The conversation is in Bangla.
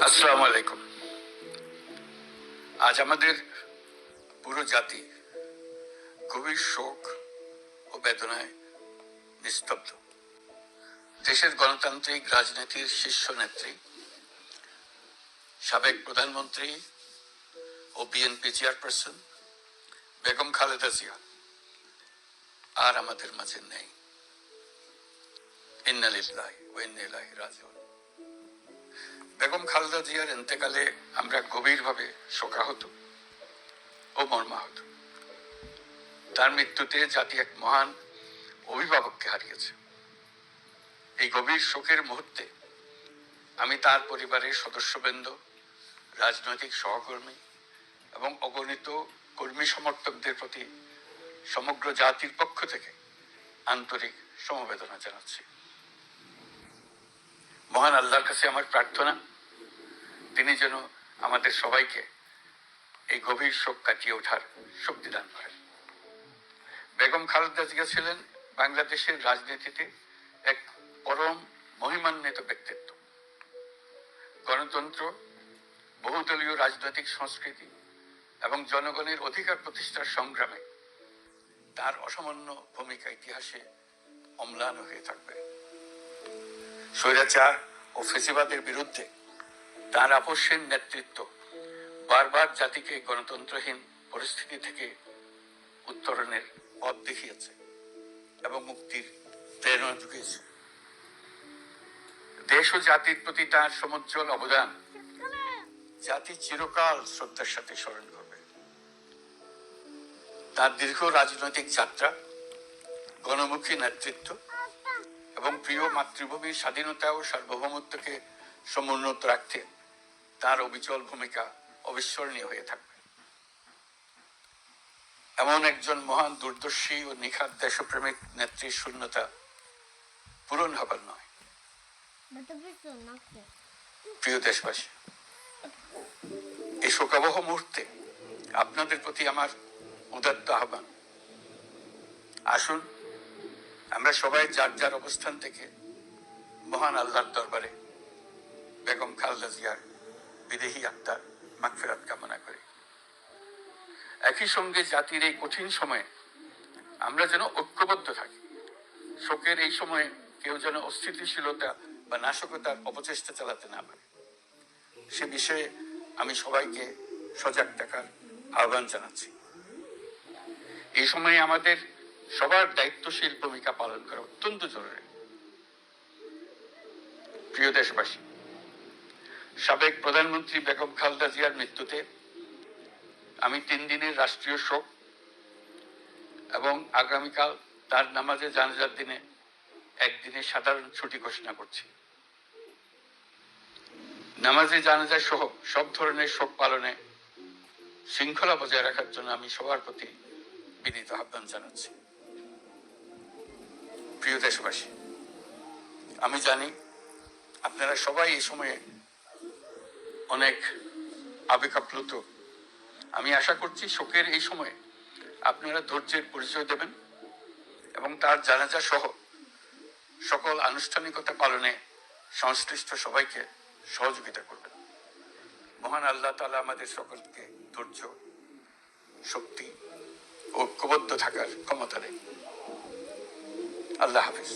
আসসালামু আলাইকুম। আজ আমাদের পুরো জাতি গভীর শোক ও বেদনায় নিস্তব্ধ। দেশের গণতান্ত্রিক রাজনীতির শীর্ষ নেত্রী, সাবেক প্রধানমন্ত্রী ও বিএনপি চেয়ারপারসন বেগম খালেদা জিয়া আর আমাদের মাঝে নেই। ইন্না লিল্লাহি ওয়া ইন্না ইলাইহি রাজিউন। বেগম খালেদা জিয়ার ইন্তেকালে আমরা গভীরভাবে শোকাহত ও মর্মাহত। তার মৃত্যুতে জাতি এক মহান অভিভাবককে হারিয়েছে। এই গভীর শোকের মুহূর্তে আমি তার পরিবারের সদস্যবৃন্দ, রাজনৈতিক সহকর্মী এবং অগণিত কর্মী সমর্থকদের প্রতি সমগ্র জাতির পক্ষ থেকে আন্তরিক সমবেদনা জানাচ্ছি। মহান আল্লাহর কাছে আমার প্রার্থনা, তিনি যেন আমাদের সবাইকে এই গভীর শোক কাটিয়ে ওঠার শক্তি দান করেন। বেগম খালেদা জিয়া ছিলেন বাংলাদেশের রাজনীতিতে এক পরম মহিমান্বিত ব্যক্তিত্ব। গণতন্ত্র, বহুদলীয় রাজনৈতিক সংস্কৃতি এবং জনগণের অধিকার প্রতিষ্ঠার সংগ্রামে তার অসামান্য ভূমিকা ইতিহাসে অম্লান হয়ে থাকবে। স্বৈরাচার ও ফেসিবাদের বিরুদ্ধে তার আপসহীন নেতৃত্ব বারবার জাতিকে গণতন্ত্রহীন পরিস্থিতি থেকে উত্তরণের পথ দেখিয়েছে এবং মুক্তির প্রেরণা জুগিয়েছে। দেশ ও জাতির প্রতি তার সমুজ্জ্বল অবদান জাতি চিরকাল শ্রদ্ধার সাথে স্মরণ করবে। তার দীর্ঘ রাজনৈতিক যাত্রা, গণমুখী নেতৃত্ব এবং প্রিয় মাতৃভূমির স্বাধীনতা ও সার্বভৌমত্বকে সমুন্নত রাখতে তার অবিচল ভূমিকা অবিস্মরণীয় হয়ে থাকবে। এমন একজন মহান দূরদর্শী ও নিখাত দেশপ্রেমিক নেত্রীর শূন্যতা পূরণ হবার নয়। প্রিয় দেশবাসী, এই শোকাবহ মুহূর্তে আপনাদের প্রতি আমার উদাত্ত আহ্বান, আসুন আমরা সবাই যার যার অবস্থান থেকে মহান আল্লাহর দরবারে বেগম খালেদা জিয়ার বিদেহী আত্মার মাগফিরাত কামনা করি। একই সঙ্গে জাতির এই কঠিন সময়ে আমরা যেন ঐক্যবদ্ধ থাকি। শোকের এই সময়ে কেউ যেন অস্থিতিশীলতা বা নাশকতার অপচেষ্টা চালাতে না পারে, সে বিষয়ে আমি সবাইকে সজাগ থাকার আহ্বান জানাচ্ছি। এই সময়ে আমাদের সবার দায়িত্বশীল ভূমিকা পালন করা অত্যন্ত জরুরি। প্রিয় দেশবাসী, সাবেক প্রধানমন্ত্রী বেগম খালেদা জিয়ার মৃত্যুতে আমি 3 দিনের রাষ্ট্রীয় শোক এবং আগামীকাল তার নামাজে জানাজার দিনে একদিনের সাধারণ ছুটি ঘোষণা করছি। নামাজে জানাজা সহ সব ধরনের শোক পালনে শৃঙ্খলা বজায় রাখার জন্য আমি সবার প্রতি বিনীত আহ্বান জানাচ্ছি। প্রিয় দেশবাসী, আমি জানি আপনারা সবাই এই সময়ে অনেক আবেগাপ্লুত। আমি আশা করছি শোকের এই সময়ে আপনারা ধৈর্যের পরিচয় দেবেন এবং তার জানাজা সহ সকল আনুষ্ঠানিকতা পালনে সংশ্লিষ্ট সবাইকে সহযোগিতা করবেন। মহান আল্লাহ তাআলা আমাদের সকলকে ধৈর্য, শক্তি, ঐক্যবদ্ধ থাকার ক্ষমতা দেন। আল্লাহ হাফিজ।